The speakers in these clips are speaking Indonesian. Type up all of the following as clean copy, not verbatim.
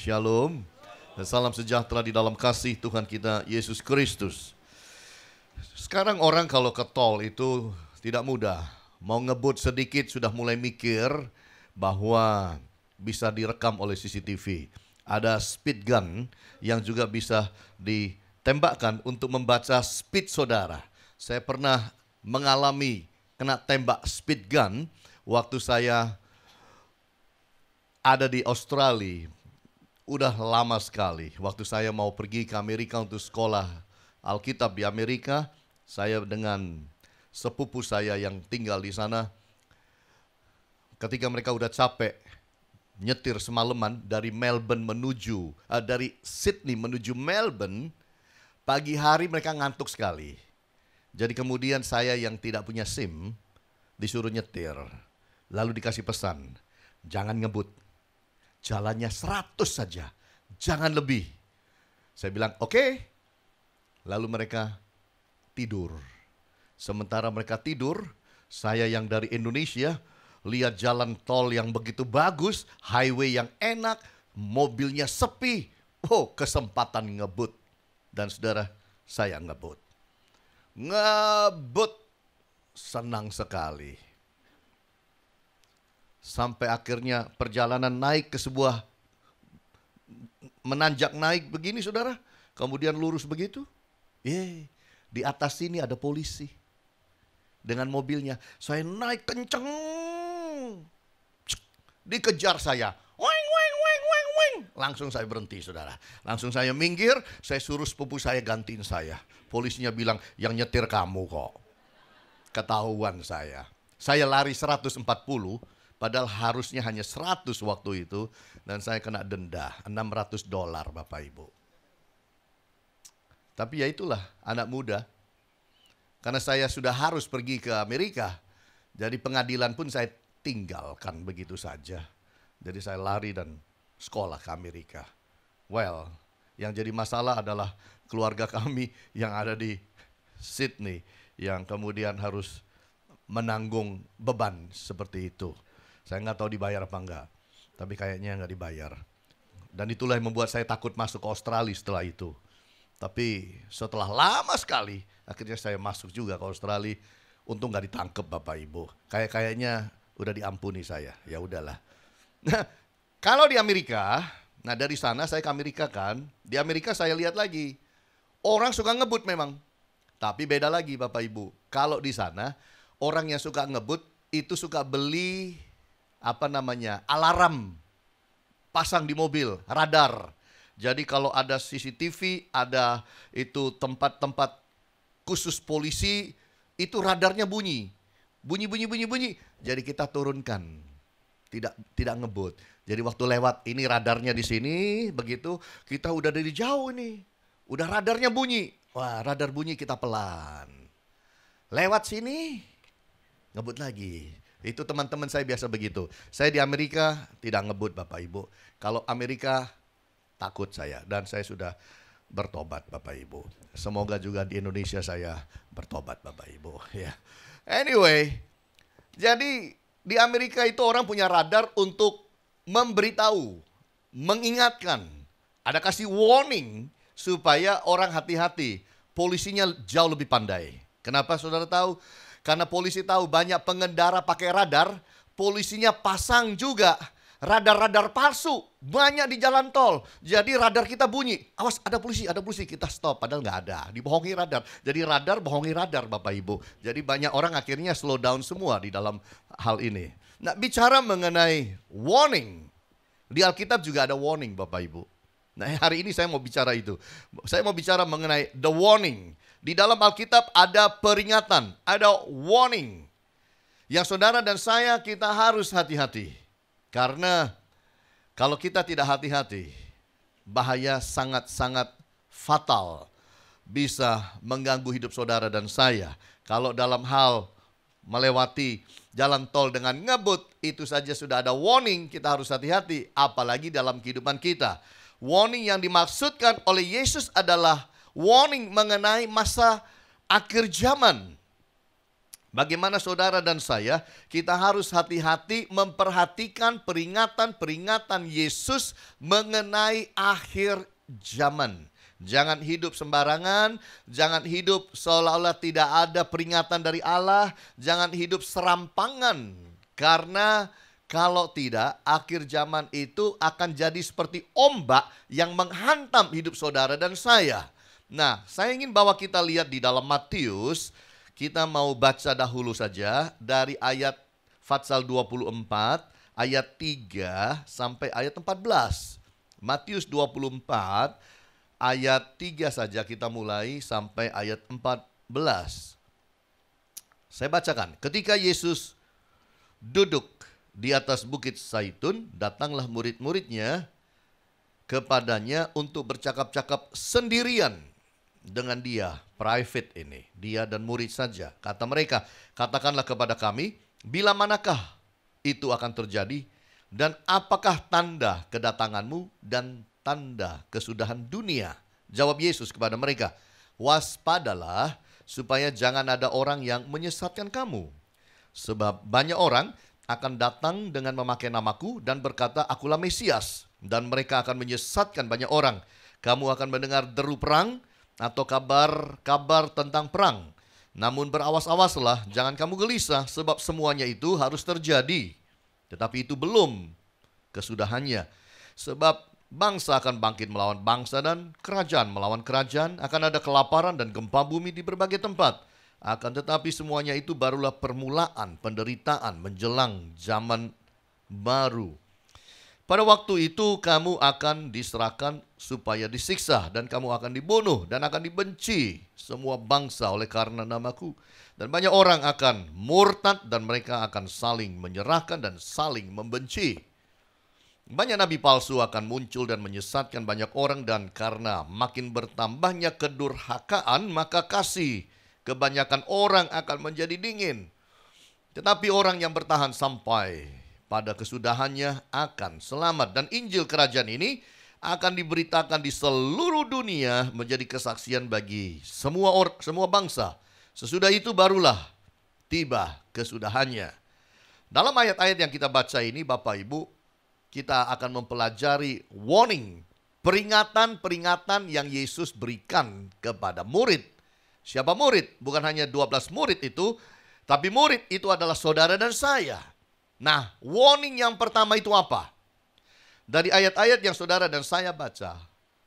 Shalom dan salam sejahtera di dalam kasih Tuhan kita Yesus Kristus. Sekarang orang kalau ke tol itu tidak mudah. Mau ngebut sedikit sudah mulai mikir bahwa bisa direkam oleh CCTV. Ada speed gun yang juga bisa ditembakkan untuk membaca speed saudara. Saya pernah mengalami kena tembak speed gun waktu saya ada di Australia. Udah lama sekali. Waktu saya mau pergi ke Amerika untuk sekolah Alkitab di Amerika, saya dengan sepupu saya yang tinggal di sana, ketika mereka udah capek nyetir semalaman dari dari Sydney menuju Melbourne, pagi hari mereka ngantuk sekali. Jadi kemudian saya yang tidak punya SIM disuruh nyetir, lalu dikasih pesan, jangan ngebut. Jalannya 100 saja, jangan lebih. Saya bilang oke. Lalu mereka tidur. Sementara mereka tidur, saya yang dari Indonesia lihat jalan tol yang begitu bagus, highway yang enak, mobilnya sepi. Oh, kesempatan ngebut. Dan saudara, saya ngebut. Ngebut, senang sekali. Sampai akhirnya perjalanan naik ke sebuah menanjak naik begini saudara. Kemudian lurus begitu. Di atas sini ada polisi. Dengan mobilnya. Saya naik kenceng. Dikejar saya. Weng, weng, weng, weng, weng. Langsung saya berhenti saudara. Langsung saya minggir. Saya suruh sepupu saya gantiin saya. Polisinya bilang yang nyetir kamu kok. Ketahuan saya. Saya lari 140. Padahal harusnya hanya 100 waktu itu. Dan saya kena denda $600 Bapak Ibu. Tapi ya itulah anak muda. Karena saya sudah harus pergi ke Amerika. Jadi pengadilan pun saya tinggalkan begitu saja. Jadi saya lari dan sekolah ke Amerika. Well, yang jadi masalah adalah keluarga kami yang ada di Sydney. Yang kemudian harus menanggung beban seperti itu. Saya nggak tahu dibayar apa enggak, tapi kayaknya nggak dibayar. Dan itulah yang membuat saya takut masuk ke Australia setelah itu. Tapi setelah lama sekali, akhirnya saya masuk juga ke Australia. Untung nggak ditangkep Bapak Ibu. Kayaknya udah diampuni saya. Ya udahlah. Nah, kalau di Amerika, nah dari sana saya ke Amerika kan. Di Amerika saya lihat lagi, orang suka ngebut memang. Tapi beda lagi Bapak Ibu. Kalau di sana, orang yang suka ngebut itu suka beli alarm pasang di mobil, radar. Jadi kalau ada CCTV, ada itu tempat-tempat khusus polisi, itu radarnya bunyi. Bunyi. Jadi kita turunkan. Tidak ngebut. Jadi waktu lewat ini radarnya di sini, begitu kita udah dari jauh nih. Udah radarnya bunyi. Wah, radar bunyi kita pelan. Lewat sini ngebut lagi. Itu teman-teman saya biasa begitu. Saya di Amerika tidak ngebut Bapak Ibu. Kalau Amerika takut saya. Dan saya sudah bertobat Bapak Ibu. Semoga juga di Indonesia saya bertobat Bapak Ibu. Ya. Anyway. Jadi di Amerika itu orang punya radar untuk memberitahu. Mengingatkan. Ada kasih warning supaya orang hati-hati. Polisinya jauh lebih pandai. Kenapa saudara tahu? Karena polisi tahu banyak pengendara pakai radar, polisinya pasang juga radar-radar palsu. Banyak di jalan tol. Jadi radar kita bunyi, awas ada polisi, kita stop. Padahal nggak ada, dibohongi radar. Jadi radar bohongi radar Bapak Ibu. Jadi banyak orang akhirnya slow down semua di dalam hal ini. Nah bicara mengenai warning, di Alkitab juga ada warning Bapak Ibu. Nah hari ini saya mau bicara itu. Saya mau bicara mengenai the warning. Di dalam Alkitab ada peringatan, ada warning. Yang saudara dan saya kita harus hati-hati. Karena kalau kita tidak hati-hati, bahaya sangat-sangat fatal. Bisa mengganggu hidup saudara dan saya. Kalau dalam hal melewati jalan tol dengan ngebut, itu saja sudah ada warning, kita harus hati-hati. Apalagi dalam kehidupan kita. Warning yang dimaksudkan oleh Yesus adalah warning mengenai masa akhir zaman. Bagaimana saudara dan saya, kita harus hati-hati memperhatikan peringatan-peringatan Yesus mengenai akhir zaman. Jangan hidup sembarangan, jangan hidup seolah-olah tidak ada peringatan dari Allah, jangan hidup serampangan. Karena kalau tidak, akhir zaman itu akan jadi seperti ombak yang menghantam hidup saudara dan saya. Nah, saya ingin bawa kita lihat di dalam Matius. Kita mau baca dahulu saja dari ayat Fatsal 24, ayat 3 sampai ayat 14. Matius 24, ayat 3 saja kita mulai sampai ayat 14. Saya bacakan. Ketika Yesus duduk di atas bukit Zaitun, datanglah murid-muridnya kepadanya untuk bercakap-cakap sendirian dengan dia, private ini, dia dan murid saja. Kata mereka, katakanlah kepada kami, bila manakah itu akan terjadi, dan apakah tanda kedatanganmu dan tanda kesudahan dunia? Jawab Yesus kepada mereka, waspadalah supaya jangan ada orang yang menyesatkan kamu. Sebab banyak orang akan datang dengan memakai namaku dan berkata, akulah Mesias. Dan mereka akan menyesatkan banyak orang. Kamu akan mendengar deru perang, atau kabar tentang perang. Namun berawas-awaslah, jangan kamu gelisah, sebab semuanya itu harus terjadi. Tetapi itu belum kesudahannya. Sebab bangsa akan bangkit melawan bangsa dan kerajaan melawan kerajaan. Akan ada kelaparan dan gempa bumi di berbagai tempat. Akan tetapi semuanya itu barulah permulaan penderitaan menjelang zaman baru. Pada waktu itu kamu akan diserahkan supaya disiksa, dan kamu akan dibunuh dan akan dibenci semua bangsa oleh karena namaku. Dan banyak orang akan murtad dan mereka akan saling menyerahkan dan saling membenci. Banyak nabi palsu akan muncul dan menyesatkan banyak orang, dan karena makin bertambahnya kedurhakaan maka kasih kebanyakan orang akan menjadi dingin. Tetapi orang yang bertahan sampai pada kesudahannya akan selamat. Dan Injil Kerajaan ini akan diberitakan di seluruh dunia menjadi kesaksian bagi semua bangsa. Sesudah itu barulah tiba kesudahannya. Dalam ayat-ayat yang kita baca ini, Bapak Ibu, kita akan mempelajari warning, peringatan-peringatan yang Yesus berikan kepada murid. Siapa murid? Bukan hanya 12 murid itu, tapi murid itu adalah saudara dan saya. Nah, warning yang pertama itu apa? Dari ayat-ayat yang saudara dan saya baca,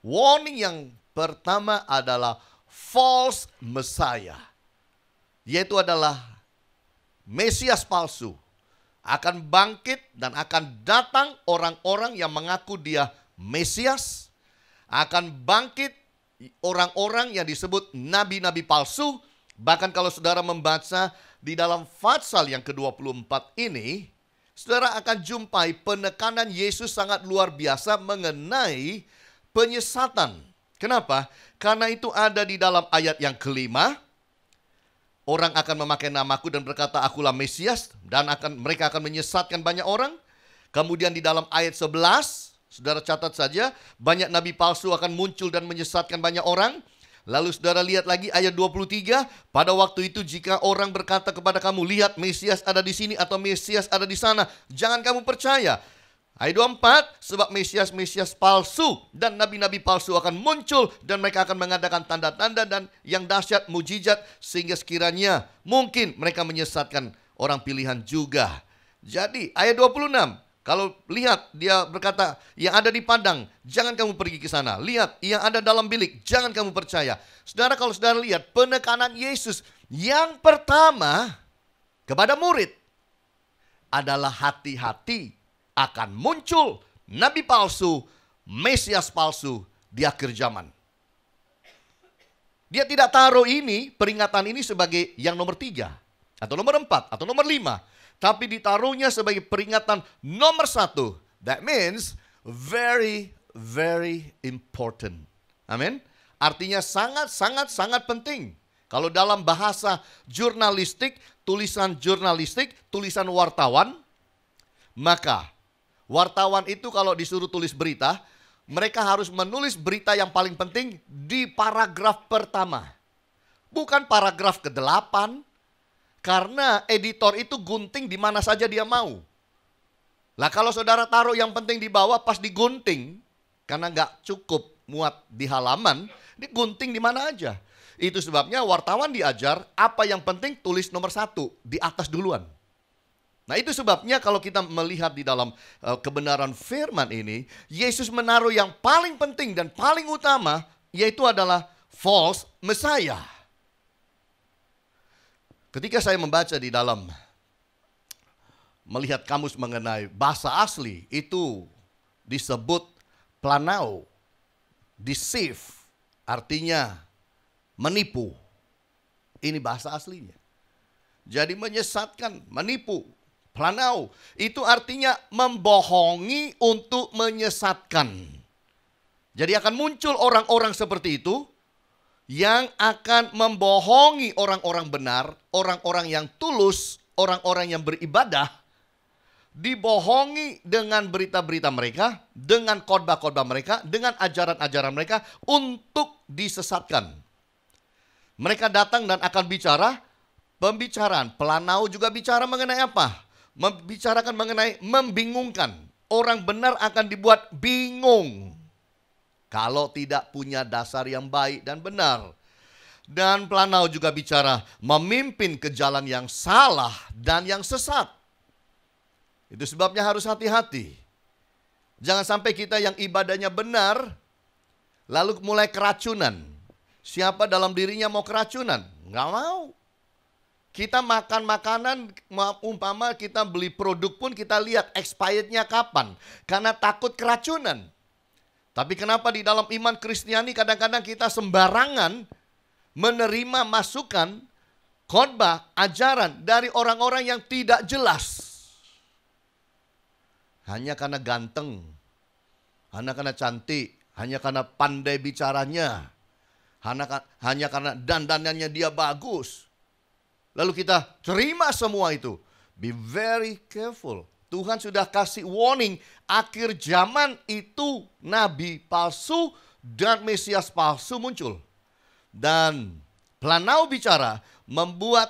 warning yang pertama adalah false Messiah. Yaitu adalah Mesias palsu. Akan bangkit dan akan datang orang-orang yang mengaku dia Mesias. Akan bangkit orang-orang yang disebut nabi-nabi palsu. Bahkan kalau saudara membaca di dalam Fatsal yang ke-24 ini, saudara akan jumpai penekanan Yesus sangat luar biasa mengenai penyesatan. Kenapa? Karena itu ada di dalam ayat yang kelima. Orang akan memakai namaku dan berkata akulah Mesias, dan mereka akan menyesatkan banyak orang. Kemudian di dalam ayat 11, saudara catat saja, banyak nabi palsu akan muncul dan menyesatkan banyak orang. Lalu saudara lihat lagi ayat 23, pada waktu itu jika orang berkata kepada kamu, lihat Mesias ada di sini atau Mesias ada di sana, jangan kamu percaya. Ayat 24, sebab Mesias palsu dan nabi-nabi palsu akan muncul dan mereka akan mengadakan tanda-tanda dan yang dahsyat mujizat sehingga sekiranya mungkin mereka menyesatkan orang pilihan juga. Jadi ayat 26, kalau lihat dia berkata yang ada di padang jangan kamu pergi ke sana. Lihat yang ada dalam bilik jangan kamu percaya. Saudara, kalau saudara lihat penekanan Yesus yang pertama kepada murid adalah hati-hati. Akan muncul nabi palsu, Mesias palsu di akhir zaman. Dia tidak taruh ini, peringatan ini sebagai yang nomor 3, atau nomor 4, atau nomor 5. Tapi ditaruhnya sebagai peringatan nomor 1. That means very, very important. Amin. Artinya sangat penting. Kalau dalam bahasa jurnalistik, tulisan wartawan, maka wartawan itu kalau disuruh tulis berita, mereka harus menulis berita yang paling penting di paragraf pertama. Bukan paragraf ke-8, Karena editor itu gunting di mana saja dia mau. Lah kalau saudara taruh yang penting di bawah, pas digunting, karena nggak cukup muat di halaman, digunting di mana aja. Itu sebabnya wartawan diajar apa yang penting tulis nomor 1 di atas duluan. Nah itu sebabnya kalau kita melihat di dalam kebenaran firman ini, Yesus menaruh yang paling penting dan paling utama, yaitu adalah false Messiah. Ketika saya membaca di dalam, melihat kamus mengenai bahasa asli, itu disebut planao, deceive, artinya menipu. Ini bahasa aslinya. Jadi menyesatkan, menipu. Planao itu artinya membohongi untuk menyesatkan. Jadi akan muncul orang-orang seperti itu yang akan membohongi orang-orang benar, orang-orang yang tulus, orang-orang yang beribadah, dibohongi dengan berita-berita mereka, dengan khotbah-khotbah mereka, dengan ajaran-ajaran mereka untuk disesatkan. Mereka datang dan akan bicara pembicaraan. Planao juga bicara mengenai apa? Membicarakan mengenai membingungkan. Orang benar akan dibuat bingung kalau tidak punya dasar yang baik dan benar. Dan planao juga bicara memimpin ke jalan yang salah dan yang sesat. Itu sebabnya harus hati-hati. Jangan sampai kita yang ibadahnya benar lalu mulai keracunan. Siapa dalam dirinya mau keracunan? Nggak mau. Kita makan makanan, umpama kita beli produk pun kita lihat expirednya kapan. Karena takut keracunan. Tapi kenapa di dalam iman Kristiani kadang-kadang kita sembarangan menerima masukan, khotbah, ajaran dari orang-orang yang tidak jelas. Hanya karena ganteng, hanya karena cantik, hanya karena pandai bicaranya, hanya karena dandanannya dia bagus. Lalu kita terima semua itu. Be very careful. Tuhan sudah kasih warning. Akhir zaman itu nabi palsu dan Mesias palsu muncul. Dan planao bicara membuat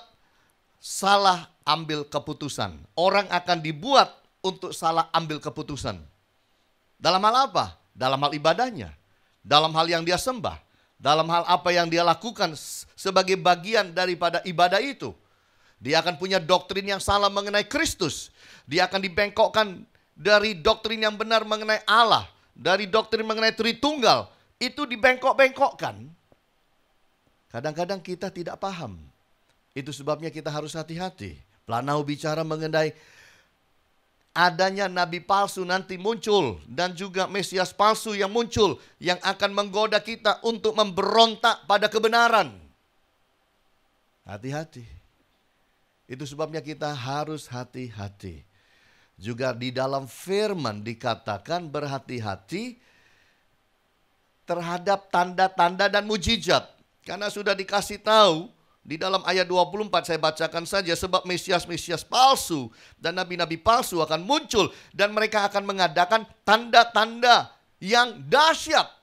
salah ambil keputusan. Orang akan dibuat untuk salah ambil keputusan. Dalam hal apa? Dalam hal ibadahnya. Dalam hal yang dia sembah. Dalam hal apa yang dia lakukan sebagai bagian daripada ibadah itu. Dia akan punya doktrin yang salah mengenai Kristus. Dia akan dibengkokkan dari doktrin yang benar mengenai Allah. Dari doktrin mengenai Tritunggal. Itu dibengkok-bengkokkan. Kadang-kadang kita tidak paham. Itu sebabnya kita harus hati-hati. Planao bicara mengenai adanya nabi palsu nanti muncul. Dan juga Mesias palsu yang muncul. Yang akan menggoda kita untuk memberontak pada kebenaran. Hati-hati. Itu sebabnya kita harus hati-hati. Juga di dalam firman dikatakan berhati-hati terhadap tanda-tanda dan mujizat. Karena sudah dikasih tahu di dalam ayat 24, saya bacakan saja. Sebab Mesias-Mesias palsu dan nabi-nabi palsu akan muncul. Dan mereka akan mengadakan tanda-tanda yang dahsyat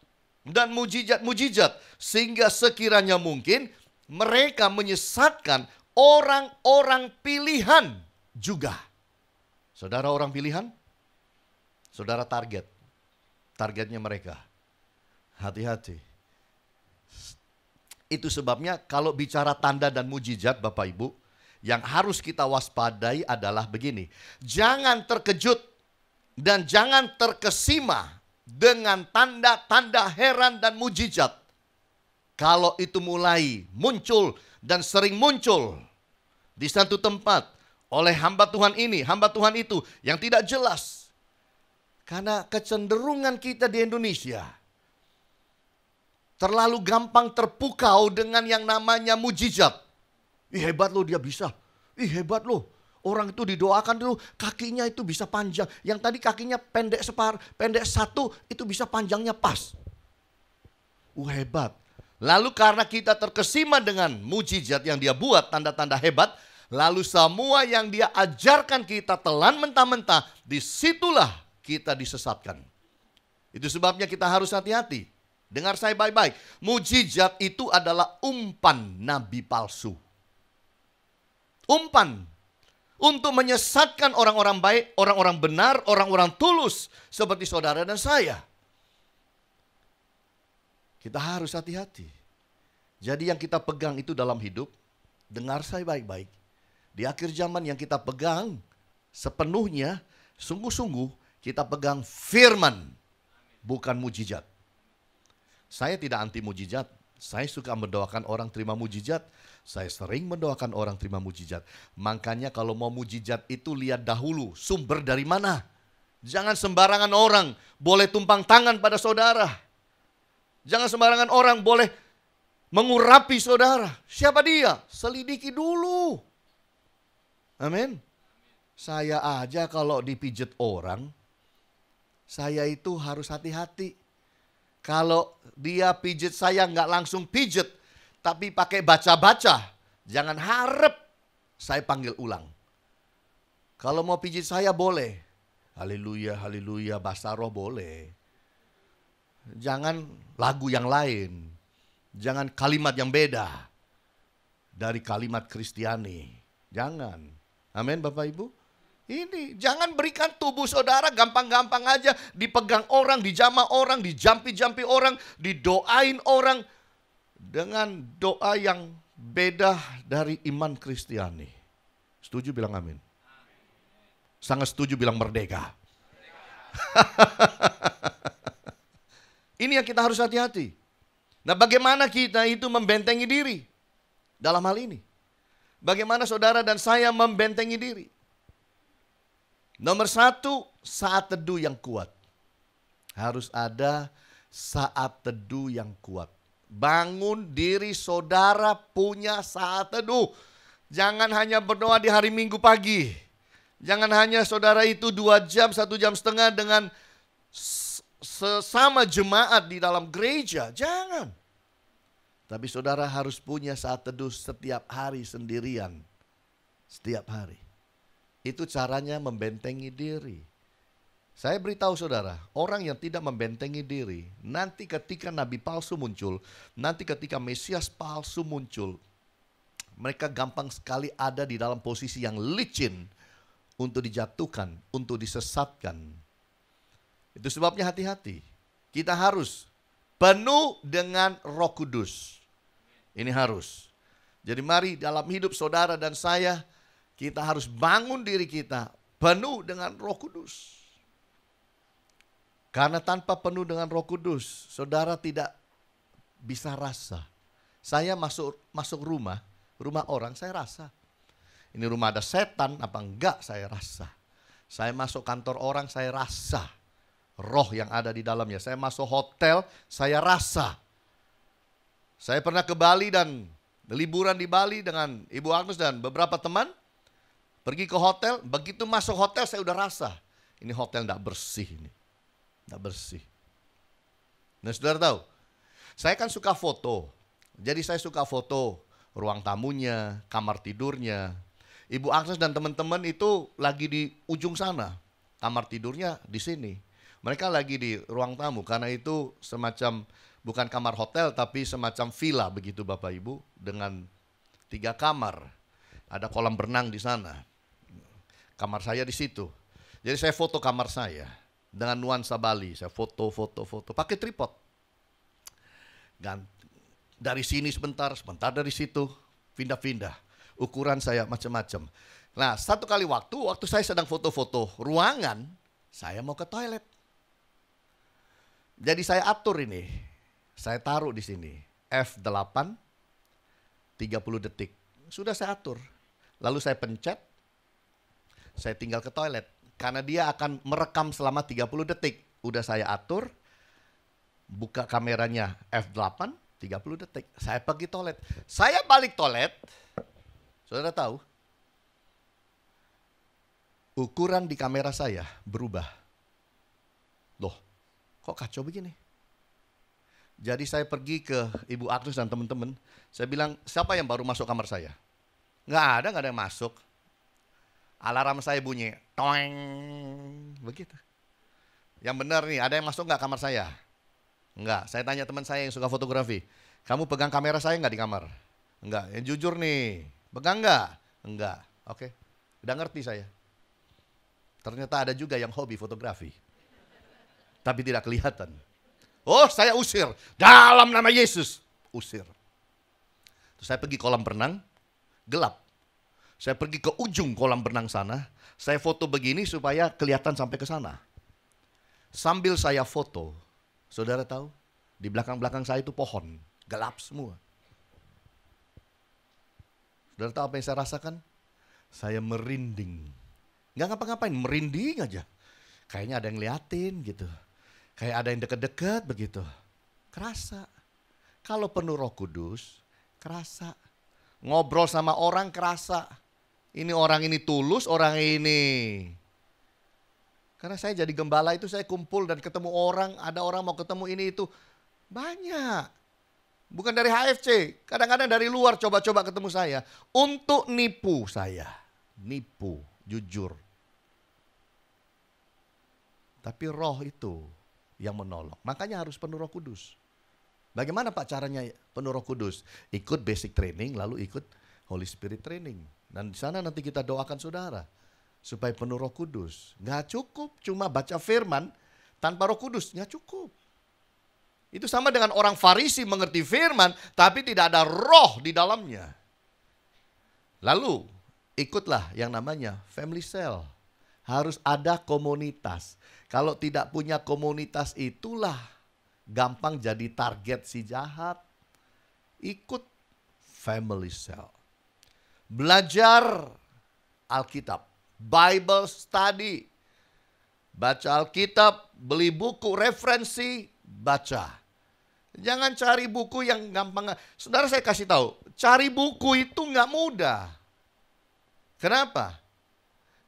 dan mujizat-mujizat. Sehingga sekiranya mungkin mereka menyesatkan orang-orang pilihan juga. Saudara orang pilihan? Saudara target. Targetnya mereka. Hati-hati. Itu sebabnya kalau bicara tanda dan mujizat Bapak Ibu, yang harus kita waspadai adalah begini. Jangan terkejut dan jangan terkesima dengan tanda-tanda heran dan mujizat. Kalau itu mulai muncul dan sering muncul di satu tempat oleh hamba Tuhan ini, hamba Tuhan itu yang tidak jelas. Karena kecenderungan kita di Indonesia terlalu gampang terpukau dengan yang namanya mujizat. Ih hebat loh dia bisa. Ih hebat loh. Orang itu didoakan dulu kakinya itu bisa panjang. Yang tadi kakinya pendek satu itu bisa panjangnya pas. Hebat. Lalu karena kita terkesima dengan mujizat yang dia buat, tanda-tanda hebat, lalu semua yang dia ajarkan kita telan mentah-mentah, disitulah kita disesatkan. Itu sebabnya kita harus hati-hati. Dengar saya baik-baik, mujizat itu adalah umpan nabi palsu. umpan untuk menyesatkan orang-orang baik, orang-orang benar, orang-orang tulus seperti saudara dan saya. Kita harus hati-hati. Jadi yang kita pegang itu dalam hidup, dengar saya baik-baik. Di akhir zaman yang kita pegang sepenuhnya, sungguh-sungguh kita pegang firman, bukan mujizat. Saya tidak anti mujizat. Saya suka mendoakan orang terima mujizat. Saya sering mendoakan orang terima mujizat. Makanya kalau mau mujizat itu lihat dahulu sumber dari mana. Jangan sembarangan orang boleh tumpang tangan pada saudara. Jangan sembarangan orang boleh mengurapi saudara. Siapa dia? Selidiki dulu. Amin. Saya aja kalau dipijet orang, saya itu harus hati-hati. Kalau dia pijet saya nggak langsung pijet, tapi pakai baca-baca, jangan harap saya panggil ulang. Kalau mau pijit saya boleh. Haleluya, haleluya, bahasa roh boleh. Jangan lagu yang lain. Jangan kalimat yang beda dari kalimat Kristiani. Jangan. Amin Bapak Ibu. Ini jangan berikan tubuh saudara gampang-gampang aja dipegang orang, dijamah orang, dijampi-jampi orang, didoain orang dengan doa yang beda dari iman Kristiani. Setuju bilang amin. Sangat setuju bilang merdeka. Ini yang kita harus hati-hati. Nah, bagaimana kita itu membentengi diri dalam hal ini? Bagaimana saudara dan saya membentengi diri? Nomor satu, saat teduh yang kuat. Harus ada saat teduh yang kuat. Bangun diri saudara punya saat teduh. Jangan hanya berdoa di hari Minggu pagi. Jangan hanya saudara itu 2 jam, 1 jam setengah dengan sesama jemaat di dalam gereja. Jangan. Tapi saudara harus punya saat teduh setiap hari sendirian. Setiap hari. Itu caranya membentengi diri. Saya beritahu saudara, orang yang tidak membentengi diri, nanti ketika nabi palsu muncul, nanti ketika Mesias palsu muncul, mereka gampang sekali ada di dalam posisi yang licin untuk dijatuhkan, untuk disesatkan. Itu sebabnya hati-hati. Kita harus penuh dengan Roh Kudus. Ini harus. Jadi mari dalam hidup saudara dan saya, kita harus bangun diri kita penuh dengan Roh Kudus. Karena tanpa penuh dengan Roh Kudus, saudara tidak bisa rasa. Saya masuk rumah orang saya rasa. Ini rumah ada setan apa enggak saya rasa. Saya masuk kantor orang saya rasa roh yang ada di dalamnya. Saya masuk hotel saya rasa. Saya pernah ke Bali dan liburan di Bali dengan Ibu Agnes dan beberapa teman. Pergi ke hotel, begitu masuk hotel saya udah rasa. Ini hotel enggak bersih ini. Enggak bersih. Nah saudara tahu, saya kan suka foto. Jadi saya suka foto ruang tamunya, kamar tidurnya. Ibu Agnes dan teman-teman itu lagi di ujung sana. Kamar tidurnya di sini. Mereka lagi di ruang tamu karena itu semacam bukan kamar hotel tapi semacam villa begitu Bapak Ibu dengan 3 kamar. Ada kolam berenang di sana. Kamar saya di situ. Jadi saya foto kamar saya dengan nuansa Bali. Saya foto pakai tripod. Dan dari sini sebentar dari situ, pindah-pindah. Ukuran saya macam-macam. Nah, satu kali waktu saya sedang foto-foto ruangan, saya mau ke toilet. Jadi saya atur ini. Saya taruh di sini. F8, 30 detik. Sudah saya atur. Lalu saya pencet. Saya tinggal ke toilet. Karena dia akan merekam selama 30 detik. Udah saya atur. Buka kameranya F8, 30 detik. Saya pergi toilet. Saya balik toilet. Saudara tahu? Ukuran di kamera saya berubah. Loh, kok kacau begini? Jadi saya pergi ke Ibu Agnes dan teman-teman. Saya bilang, siapa yang baru masuk kamar saya? Nggak ada yang masuk. Alarm saya bunyi, toeng, begitu. Yang benar nih, ada yang masuk nggak kamar saya? Enggak, saya tanya teman saya yang suka fotografi. Kamu pegang kamera saya nggak di kamar? Enggak, yang jujur nih, pegang nggak? Enggak, oke. Udah ngerti saya. Ternyata ada juga yang hobi fotografi. Tapi tidak kelihatan. Oh, saya usir. Dalam nama Yesus. Usir. Terus saya pergi kolam renang, gelap. Saya pergi ke ujung kolam renang sana. Saya foto begini supaya kelihatan sampai ke sana. Sambil saya foto, saudara tahu, di belakang-belakang saya itu pohon. Gelap semua. Saudara tahu apa yang saya rasakan? Saya merinding. Nggak ngapa-ngapain, merinding aja. Kayaknya ada yang liatin gitu. Kayak ada yang deket-deket begitu. Kerasa. Kalau penuh Roh Kudus, kerasa. Ngobrol sama orang kerasa. Ini orang ini tulus, orang ini. Karena saya jadi gembala itu saya kumpul dan ketemu orang. Ada orang mau ketemu ini itu. Banyak. Bukan dari HFC. Kadang-kadang dari luar coba-coba ketemu saya. Untuk nipu saya. Nipu, jujur. Tapi roh itu yang menolong. Makanya harus penuh Roh Kudus. Bagaimana Pak caranya penuh Roh Kudus? Ikut basic training lalu ikut Holy Spirit training. Dan di sana nanti kita doakan saudara supaya penuh Roh Kudus. Nggak cukup cuma baca firman tanpa Roh Kudus, nggak cukup. Itu sama dengan orang Farisi mengerti firman tapi tidak ada roh di dalamnya. Lalu ikutlah yang namanya family cell. Harus ada komunitas. Kalau tidak punya komunitas itulah gampang jadi target si jahat. Ikut family cell. Belajar Alkitab. Bible study. Baca Alkitab, beli buku, referensi, baca. Jangan cari buku yang gampang. Saudara saya kasih tahu, cari buku itu nggak mudah. Kenapa?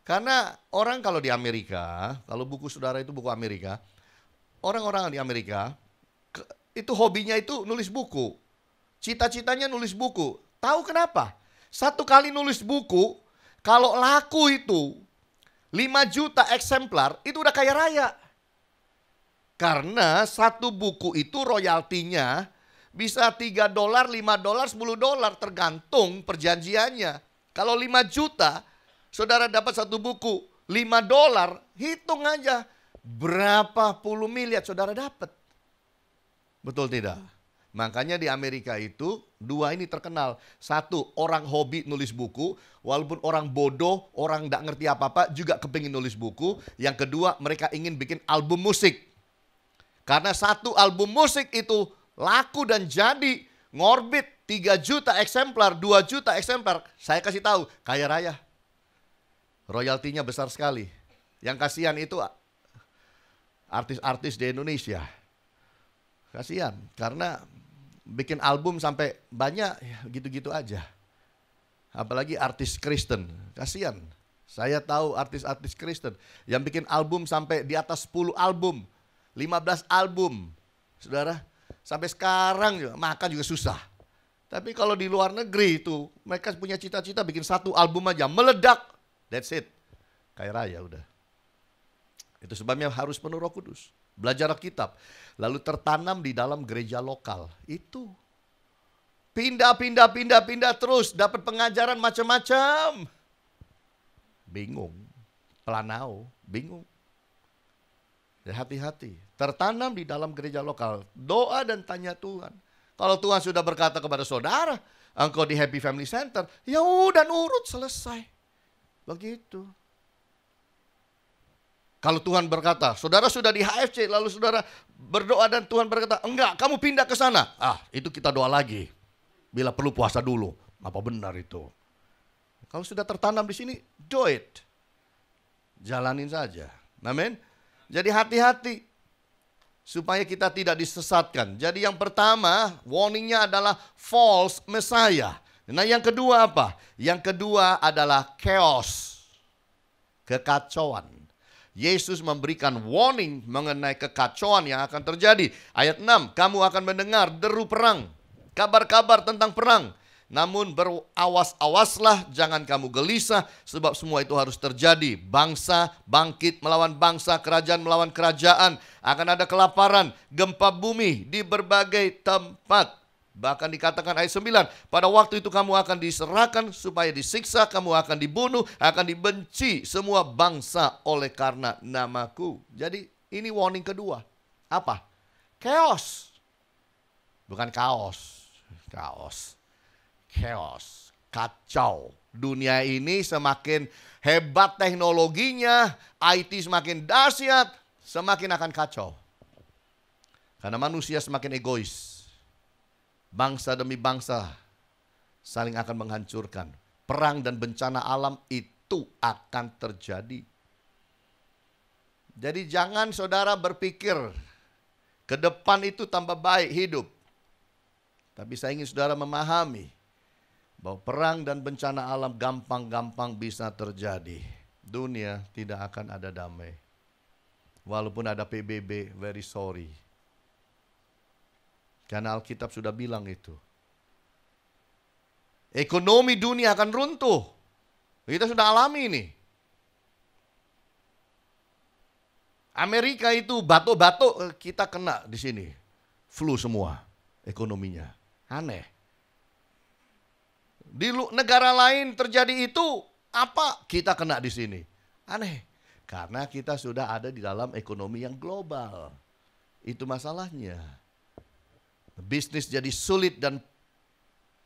Karena orang kalau di Amerika, kalau buku saudara itu buku Amerika, orang-orang di Amerika itu hobinya itu nulis buku. Cita-citanya nulis buku. Tahu kenapa? Satu kali nulis buku, kalau laku itu 5 juta eksemplar, itu udah kaya raya. Karena satu buku itu royaltinya bisa $3, $5, $10 tergantung perjanjiannya. Kalau 5 juta, saudara dapat satu buku $5, hitung aja berapa puluh miliar saudara dapat. Betul tidak? Makanya di Amerika itu dua ini terkenal. Satu, orang hobi nulis buku. Walaupun orang bodoh, orang gak ngerti apa-apa juga kepingin nulis buku. Yang kedua, mereka ingin bikin album musik. Karena satu album musik itu laku dan jadi ngorbit 3 juta eksemplar, 2 juta eksemplar. Saya kasih tahu, kaya raya. Royaltinya besar sekali. Yang kasihan itu artis-artis di Indonesia. Kasihan karena bikin album sampai banyak ya gitu-gitu aja. Apalagi artis Kristen, kasihan. Saya tahu artis-artis Kristen yang bikin album sampai di atas 10 album, 15 album. Saudara, sampai sekarang juga, makan juga susah. Tapi kalau di luar negeri itu, mereka punya cita-cita bikin satu album aja, meledak. That's it. Kaya raya udah. Itu sebabnya harus penuh Roh Kudus. Belajar Alkitab. Lalu tertanam di dalam gereja lokal. Itu. Pindah terus. Dapat pengajaran macam-macam. Bingung. Pelanau. Bingung. Ya, hati-hati. Tertanam di dalam gereja lokal. Doa dan tanya Tuhan. Kalau Tuhan sudah berkata kepada saudara, engkau di Happy Family Center, ya udah nurut, selesai. Begitu. Kalau Tuhan berkata, saudara sudah di HFC, lalu saudara berdoa dan Tuhan berkata, enggak, kamu pindah ke sana. Itu kita doa lagi. Bila perlu puasa dulu. Apa benar itu? Kalau sudah tertanam di sini, do it. Jalanin saja. Amin. Jadi hati-hati. Supaya kita tidak disesatkan. Jadi yang pertama, warningnya adalah false messiah. Nah yang kedua apa? Yang kedua adalah chaos. Kekacauan. Yesus memberikan warning mengenai kekacauan yang akan terjadi. Ayat 6, kamu akan mendengar deru perang, kabar-kabar tentang perang. Namun berawas-awaslah, jangan kamu gelisah, sebab semua itu harus terjadi. Bangsa bangkit melawan bangsa, kerajaan melawan kerajaan. Akan ada kelaparan, gempa bumi di berbagai tempat. Bahkan dikatakan ayat 9, pada waktu itu kamu akan diserahkan supaya disiksa, kamu akan dibunuh, akan dibenci semua bangsa oleh karena namaku. Jadi ini warning kedua. Apa? Chaos. Bukan kaos. Chaos. Kacau. Dunia ini semakin hebat teknologinya, IT semakin dahsyat, semakin akan kacau. Karena manusia semakin egois. Bangsa demi bangsa saling akan menghancurkan. Perang dan bencana alam itu akan terjadi. Jadi jangan saudara berpikir ke depan itu tambah baik hidup. Tapi saya ingin saudara memahami bahwa perang dan bencana alam gampang-gampang bisa terjadi. Dunia tidak akan ada damai. Walaupun ada PBB, very sorry. Karena Alkitab sudah bilang itu. Ekonomi dunia akan runtuh. Kita sudah alami ini. Amerika itu batuk-batuk, kita kena di sini. Flu semua ekonominya. Aneh. Di negara lain terjadi itu, apa? Kita kena di sini. Aneh. Karena kita sudah ada di dalam ekonomi yang global. Itu masalahnya. Bisnis jadi sulit dan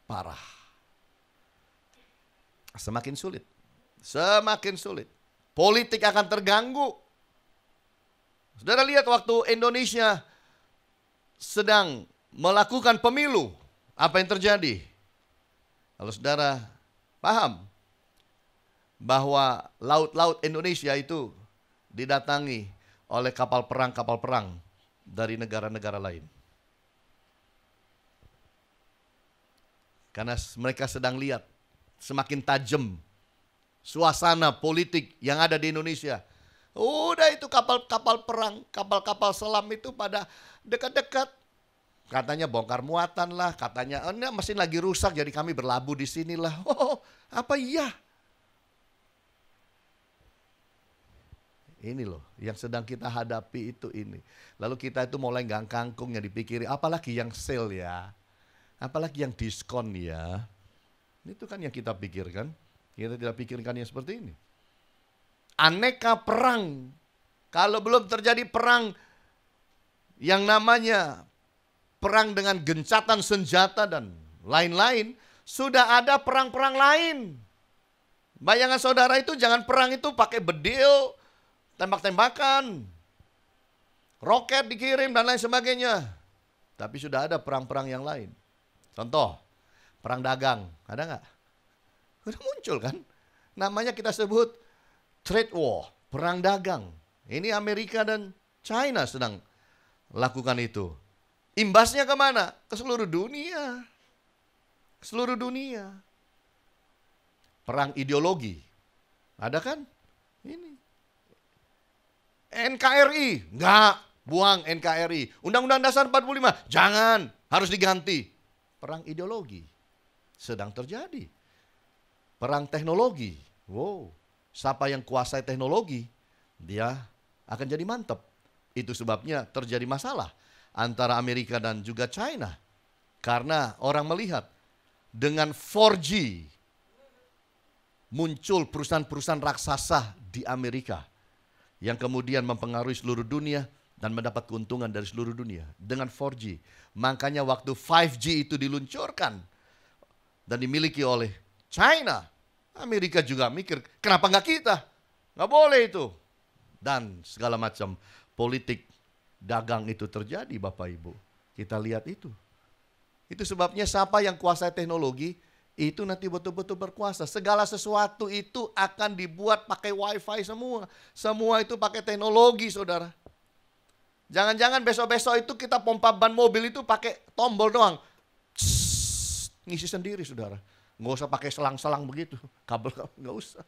parah. Semakin sulit. Semakin sulit. Politik akan terganggu. Saudara lihat waktu Indonesia sedang melakukan pemilu. Apa yang terjadi? Kalau saudara paham bahwa laut-laut Indonesia itu didatangi oleh kapal perang dari negara-negara lain. Karena mereka sedang lihat semakin tajam suasana politik yang ada di Indonesia. Udah itu kapal-kapal perang, kapal-kapal selam itu pada dekat-dekat. Katanya bongkar muatan lah, katanya mesin lagi rusak jadi kami berlabuh di sinilah. Oh, apa iya? Ini loh yang sedang kita hadapi itu ini. Lalu kita itu mulai nggak kangkung yang dipikiri, apalagi yang sale ya. Apalagi yang diskon ya. Itu kan yang kita pikirkan. Kita tidak pikirkan yang seperti ini. Aneka perang. Kalau belum terjadi perang yang namanya perang dengan gencatan senjata dan lain-lain, sudah ada perang-perang lain. Bayangan saudara itu jangan perang itu pakai bedil, tembak-tembakan, roket dikirim dan lain sebagainya. Tapi sudah ada perang-perang yang lain. Contoh, perang dagang, ada nggak? Udah muncul kan? Namanya kita sebut trade war, perang dagang. Ini Amerika dan China sedang lakukan itu. Imbasnya kemana? Ke seluruh dunia. Seluruh dunia. Perang ideologi, ada kan? Ini. NKRI, nggak, buang NKRI. Undang-Undang Dasar 45, jangan, harus diganti. Perang ideologi sedang terjadi. Perang teknologi. Wow, siapa yang kuasai teknologi, dia akan jadi mantap. Itu sebabnya terjadi masalah antara Amerika dan juga China. Karena orang melihat dengan 4G muncul perusahaan-perusahaan raksasa di Amerika yang kemudian mempengaruhi seluruh dunia dan mendapat keuntungan dari seluruh dunia dengan 4G. Makanya waktu 5G itu diluncurkan dan dimiliki oleh China, Amerika juga mikir, kenapa nggak kita? Nggak boleh itu. Dan segala macam politik dagang itu terjadi Bapak Ibu. Kita lihat itu. Itu sebabnya siapa yang kuasai teknologi, itu nanti betul-betul berkuasa. Segala sesuatu itu akan dibuat pakai wifi semua. Semua itu pakai teknologi saudara. Jangan-jangan besok-besok itu kita pompa ban mobil itu pakai tombol doang. Ngisi sendiri saudara. Nggak usah pakai selang-selang begitu. Kabel nggak usah.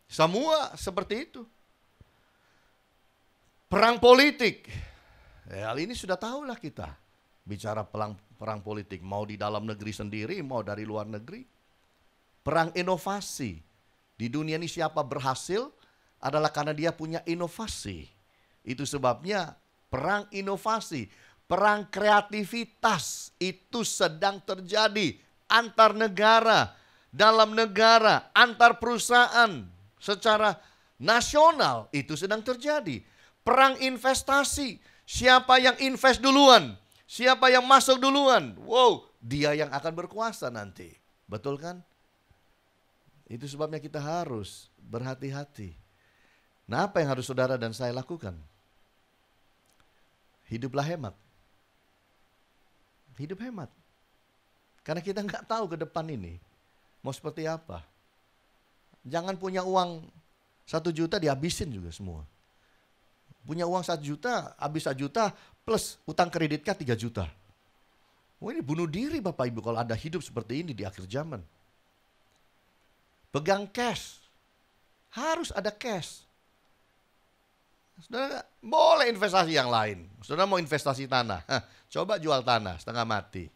Semua seperti itu. Perang politik. Hal ini sudah tahulah kita. Bicara perang politik. Mau di dalam negeri sendiri, mau dari luar negeri. Perang inovasi. Di dunia ini siapa berhasil adalah karena dia punya inovasi. Itu sebabnya perang inovasi. Perang kreativitas itu sedang terjadi antar negara, dalam negara, antar perusahaan, secara nasional itu sedang terjadi. Perang investasi, siapa yang invest duluan, siapa yang masuk duluan, wow, dia yang akan berkuasa nanti. Betul kan? Itu sebabnya kita harus berhati-hati. Nah, apa yang harus saudara dan saya lakukan? Hiduplah hemat. Hidup hemat. Karena kita nggak tahu ke depan ini mau seperti apa. Jangan punya uang 1 juta dihabisin juga semua. Punya uang 1 juta, habis 1 juta plus utang kreditnya 3 juta. Oh, ini bunuh diri Bapak Ibu kalau ada hidup seperti ini di akhir zaman. Pegang cash. Harus ada cash. Saudara boleh investasi yang lain. Saudara mau investasi tanah. Coba jual tanah setengah mati.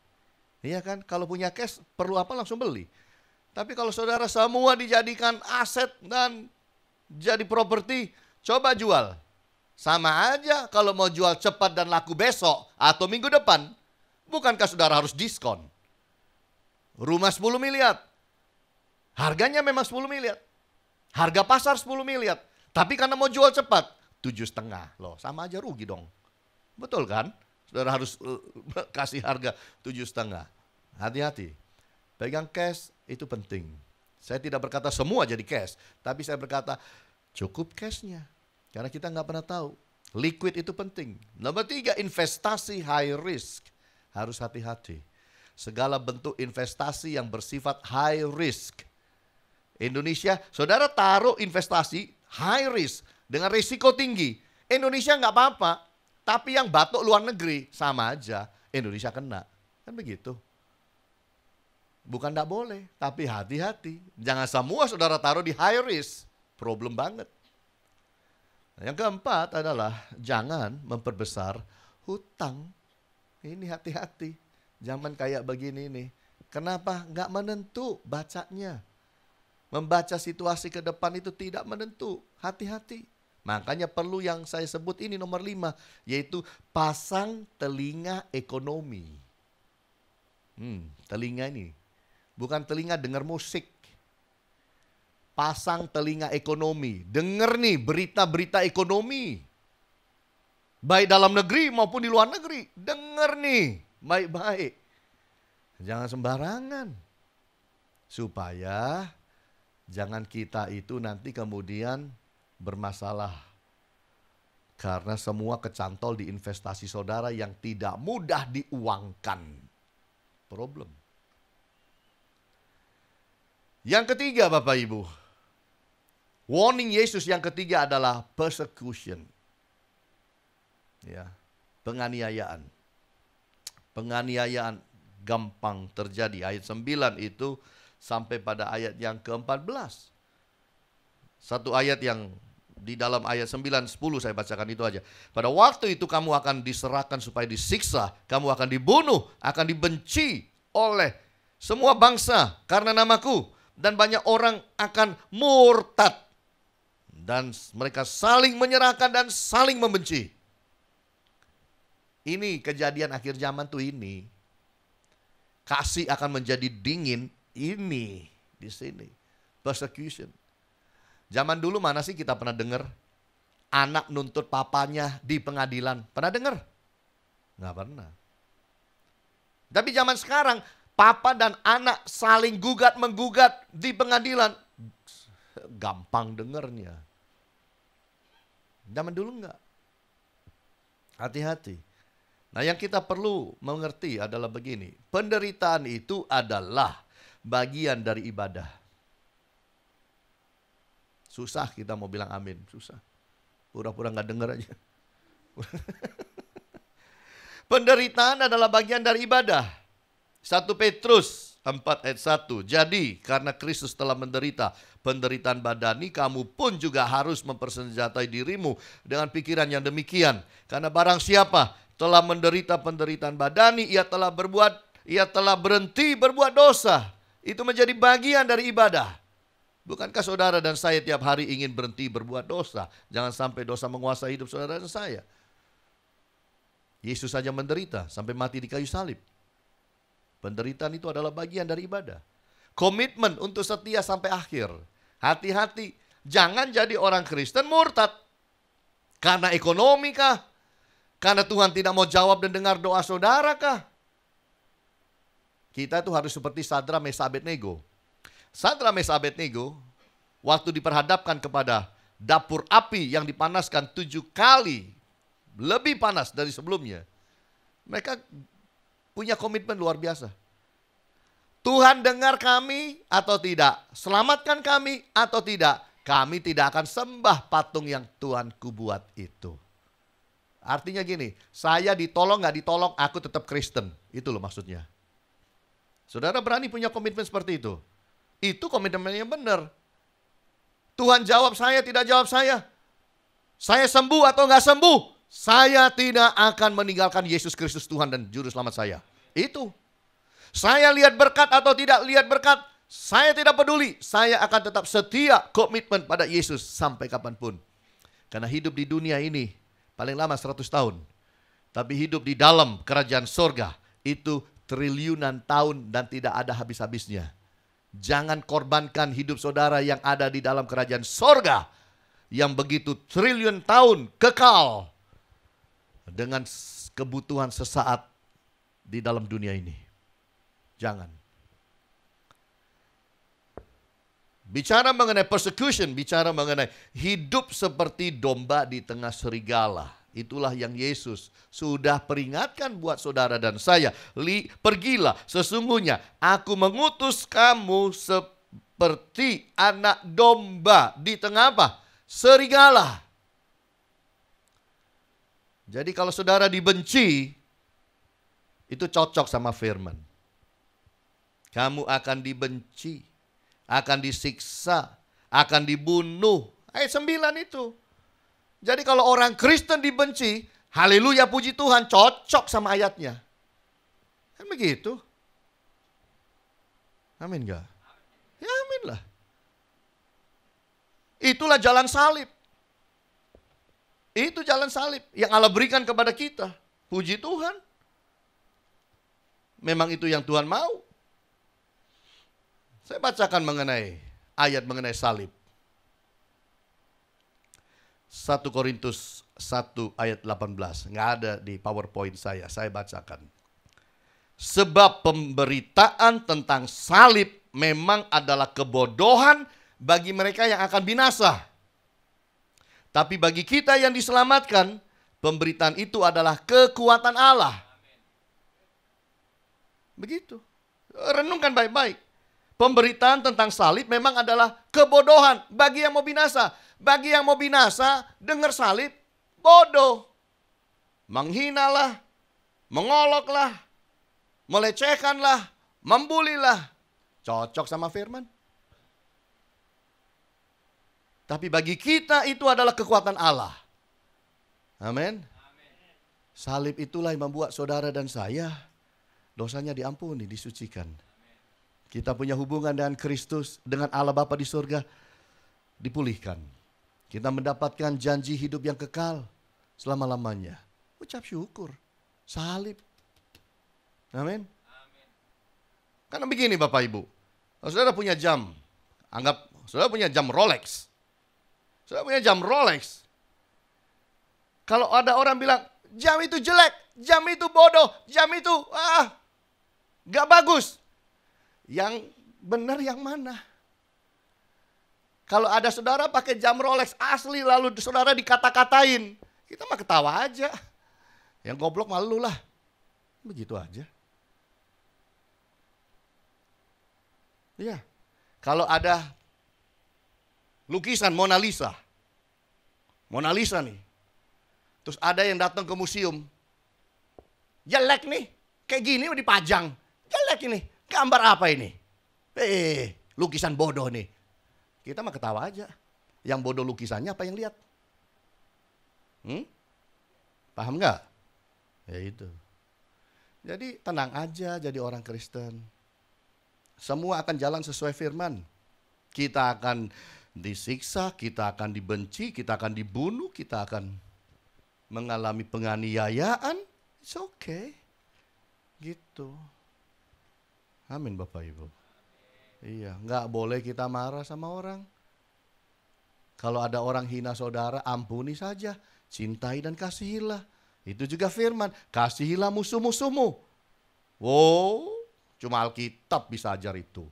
Iya kan? Kalau punya cash perlu apa langsung beli. Tapi kalau saudara semua dijadikan aset dan jadi properti, coba jual. Sama aja kalau mau jual cepat dan laku besok atau minggu depan. Bukankah saudara harus diskon? Rumah 10 miliar. Harganya memang 10 miliar. Harga pasar 10 miliar. Tapi karena mau jual cepat, 7,5. Loh, sama aja rugi dong. Betul kan? Saudara harus kasih harga 7,5. Hati-hati. Pegang cash itu penting. Saya tidak berkata semua jadi cash. Tapi saya berkata cukup cashnya. Karena kita nggak pernah tahu. Liquid itu penting. Nomor 3, investasi high risk. Harus hati-hati. Segala bentuk investasi yang bersifat high risk. Indonesia, saudara taruh investasi high risk dengan risiko tinggi. Indonesia nggak apa-apa. Tapi yang batuk luar negeri sama aja. Indonesia kena. Kan begitu. Bukan nggak boleh. Tapi hati-hati. Jangan semua saudara taruh di high risk. Problem banget. Yang keempat adalah jangan memperbesar hutang. Ini hati-hati. Zaman kayak begini nih. Kenapa? Nggak menentu bacanya. Membaca situasi ke depan itu tidak menentu. Hati-hati. Makanya perlu yang saya sebut ini nomor 5. Yaitu pasang telinga ekonomi. Telinga ini. Bukan telinga dengar musik. Pasang telinga ekonomi. Dengar nih berita-berita ekonomi. Baik dalam negeri maupun di luar negeri. Dengar nih baik-baik. Jangan sembarangan. Supaya jangan kita itu nanti kemudian bermasalah. Karena semua kecantol di investasi saudara yang tidak mudah diuangkan. Problem. Yang ketiga Bapak Ibu. Warning Yesus yang ketiga adalah persecution. Ya, penganiayaan. Penganiayaan gampang terjadi. Ayat 9 itu sampai pada ayat yang ke-14. Satu ayat yang di dalam ayat 9, 10 saya bacakan itu aja. Pada waktu itu kamu akan diserahkan supaya disiksa. Kamu akan dibunuh, akan dibenci oleh semua bangsa karena namaku. Dan banyak orang akan murtad. Dan mereka saling menyerahkan dan saling membenci. Ini kejadian akhir zaman tuh ini. Kasih akan menjadi dingin. Ini di sini. Persecution. Zaman dulu mana sih kita pernah dengar anak nuntut papanya di pengadilan? Pernah dengar? Nggak pernah. Tapi zaman sekarang papa dan anak saling gugat-menggugat di pengadilan. Gampang dengernya. Zaman dulu enggak. Hati-hati. Nah, yang kita perlu mengerti adalah begini. Penderitaan itu adalah bagian dari ibadah. Susah kita mau bilang amin. Susah. Pura-pura nggak dengar aja. Penderitaan adalah bagian dari ibadah. 1 Petrus 4 ayat 1. Jadi karena Kristus telah menderita penderitaan badani, kamu pun juga harus mempersenjatai dirimu dengan pikiran yang demikian. Karena barang siapa telah menderita penderitaan badani, ia telah berhenti berbuat dosa. Itu menjadi bagian dari ibadah. Bukankah saudara dan saya tiap hari ingin berhenti berbuat dosa? Jangan sampai dosa menguasai hidup saudara dan saya. Yesus saja menderita sampai mati di kayu salib. Penderitaan itu adalah bagian dari ibadah. Komitmen untuk setia sampai akhir. Hati-hati, jangan jadi orang Kristen murtad. Karena ekonomi kah? Karena Tuhan tidak mau jawab dan dengar doa saudara kah? Kita itu harus seperti Sadrak, Mesak, Abednego. Sadrak, Mesak, Abednego waktu diperhadapkan kepada dapur api yang dipanaskan 7 kali lebih panas dari sebelumnya. Mereka punya komitmen luar biasa. Tuhan dengar kami atau tidak? Selamatkan kami atau tidak? Kami tidak akan sembah patung yang Tuhanku buat itu. Artinya gini, saya ditolong nggak ditolong, aku tetap Kristen. Itu loh maksudnya. Saudara berani punya komitmen seperti itu? Itu komitmen yang benar. Tuhan jawab saya, tidak jawab saya. Saya sembuh atau nggak sembuh, saya tidak akan meninggalkan Yesus Kristus Tuhan dan Juru Selamat saya. Itu. Saya lihat berkat atau tidak lihat berkat, saya tidak peduli. Saya akan tetap setia komitmen pada Yesus sampai kapanpun. Karena hidup di dunia ini paling lama 100 tahun. Tapi hidup di dalam kerajaan sorga itu triliunan tahun dan tidak ada habis-habisnya. Jangan korbankan hidup saudara yang ada di dalam kerajaan sorga yang begitu triliun tahun kekal dengan kebutuhan sesaat di dalam dunia ini. Jangan. Bicara mengenai persecution, bicara mengenai hidup seperti domba di tengah serigala. Itulah yang Yesus sudah peringatkan buat saudara dan saya. Pergilah, sesungguhnya aku mengutus kamu seperti anak domba di tengah apa? Serigala. Jadi kalau saudara dibenci, itu cocok sama firman. Kamu akan dibenci, akan disiksa, akan dibunuh. Ayat 9 itu. Jadi kalau orang Kristen dibenci, haleluya puji Tuhan, cocok sama ayatnya. Kan begitu. Amin gak? Ya amin lah. Itulah jalan salib. Itu jalan salib yang Allah berikan kepada kita. Puji Tuhan. Memang itu yang Tuhan mau. Saya bacakan mengenai ayat mengenai salib. 1 Korintus 1 ayat 18. Nggak ada di PowerPoint saya bacakan. Sebab pemberitaan tentang salib memang adalah kebodohan bagi mereka yang akan binasa. Tapi bagi kita yang diselamatkan, pemberitaan itu adalah kekuatan Allah. Begitu. Renungkan baik-baik. Pemberitaan tentang salib memang adalah kebodohan bagi yang mau binasa. Bagi yang mau binasa, dengar salib, bodoh. Menghinalah, mengoloklah, melecehkanlah, membulilah. Cocok sama firman. Tapi bagi kita itu adalah kekuatan Allah. Amin. Salib itulah yang membuat saudara dan saya dosanya diampuni, disucikan. Kita punya hubungan dengan Kristus, dengan Allah Bapa di surga, dipulihkan. Kita mendapatkan janji hidup yang kekal selama-lamanya. Ucap syukur. Salib. Amin. Karena begini Bapak Ibu. Kalau saudara punya jam, anggap saudara punya jam Rolex. Saudara punya jam Rolex. Kalau ada orang bilang, jam itu jelek, jam itu bodoh, jam itu gak bagus. Yang benar yang mana? Kalau ada saudara pakai jam Rolex asli lalu saudara dikata-katain, kita mah ketawa aja. Yang goblok malu lah. Begitu aja. Iya. Kalau ada lukisan Mona Lisa. Mona Lisa nih. Terus ada yang datang ke museum. Jelek nih. Kayak gini dipajang. Jelek ini. Gambar apa ini? Lukisan bodoh nih. Kita mah ketawa aja. Yang bodoh lukisannya apa yang lihat? Paham nggak? Ya itu. Jadi tenang aja jadi orang Kristen. Semua akan jalan sesuai firman. Kita akan disiksa, kita akan dibenci, kita akan dibunuh, kita akan mengalami penganiayaan. It's okay. Gitu. Amin Bapak Ibu. Iya, nggak boleh kita marah sama orang. Kalau ada orang hina saudara, ampuni saja. Cintai dan kasihilah. Itu juga firman, kasihilah musuh-musuhmu. Wow, cuma Alkitab bisa ajar itu.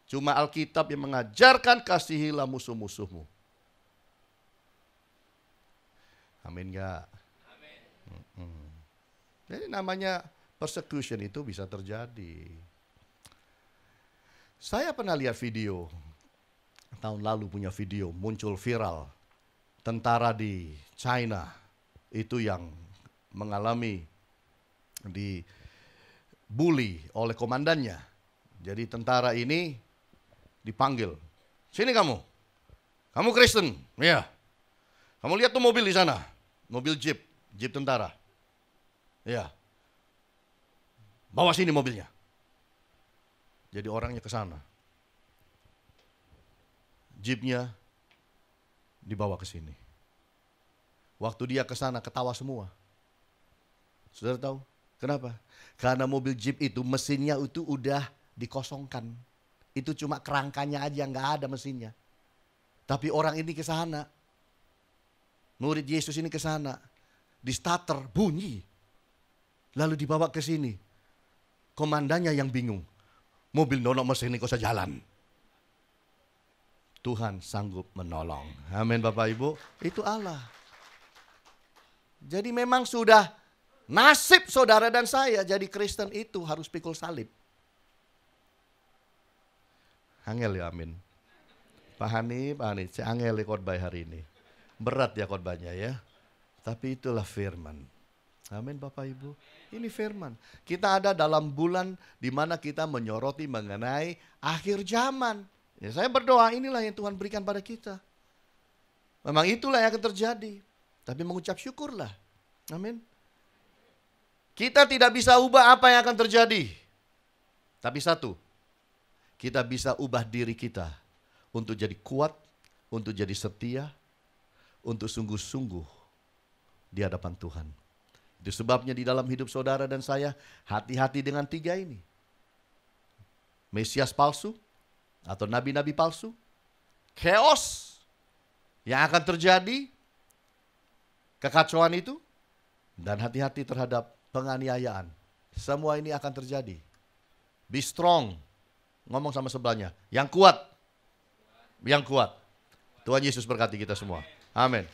Cuma Alkitab yang mengajarkan kasihilah musuh-musuhmu. Amin gak? Amin. Jadi namanya persecution itu bisa terjadi. Saya pernah lihat video, tahun lalu punya video, muncul viral. Tentara di China itu yang mengalami dibully oleh komandannya. Jadi tentara ini dipanggil, sini kamu Kristen, ya. Kamu lihat tuh mobil di sana, mobil jeep tentara, ya. Bawa sini mobilnya. Jadi orangnya ke sana, jeepnya dibawa ke sini. Waktu dia ke sana ketawa semua. Saudara tahu kenapa? Karena mobil jeep itu mesinnya itu udah dikosongkan. Itu cuma kerangkanya aja, nggak ada mesinnya. Tapi orang ini ke sana, murid Yesus ini ke sana, di starter bunyi, lalu dibawa ke sini. Komandannya yang bingung, mobil nonok mesin ini kok bisa jalan. Tuhan sanggup menolong. Amin Bapak Ibu, itu Allah. Jadi memang sudah nasib saudara dan saya jadi Kristen itu harus pikul salib. Angel ya, amin. Pak Hani, saya angel khotbah hari ini. Berat ya khotbahnya ya. Tapi itulah firman. Amin Bapak Ibu. Ini firman. Kita ada dalam bulan di mana kita menyoroti mengenai akhir zaman. Ya, saya berdoa inilah yang Tuhan berikan pada kita. Memang itulah yang akan terjadi. Tapi mengucap syukurlah. Amin. Kita tidak bisa ubah apa yang akan terjadi. Tapi satu, kita bisa ubah diri kita untuk jadi kuat, untuk jadi setia, untuk sungguh-sungguh di hadapan Tuhan. Itu sebabnya di dalam hidup saudara dan saya, hati-hati dengan tiga ini. Mesias palsu atau nabi-nabi palsu, chaos yang akan terjadi, kekacauan itu, dan hati-hati terhadap penganiayaan. Semua ini akan terjadi. Be strong. Ngomong sama sebelahnya, yang kuat. Yang kuat. Tuhan Yesus berkati kita semua. Amin.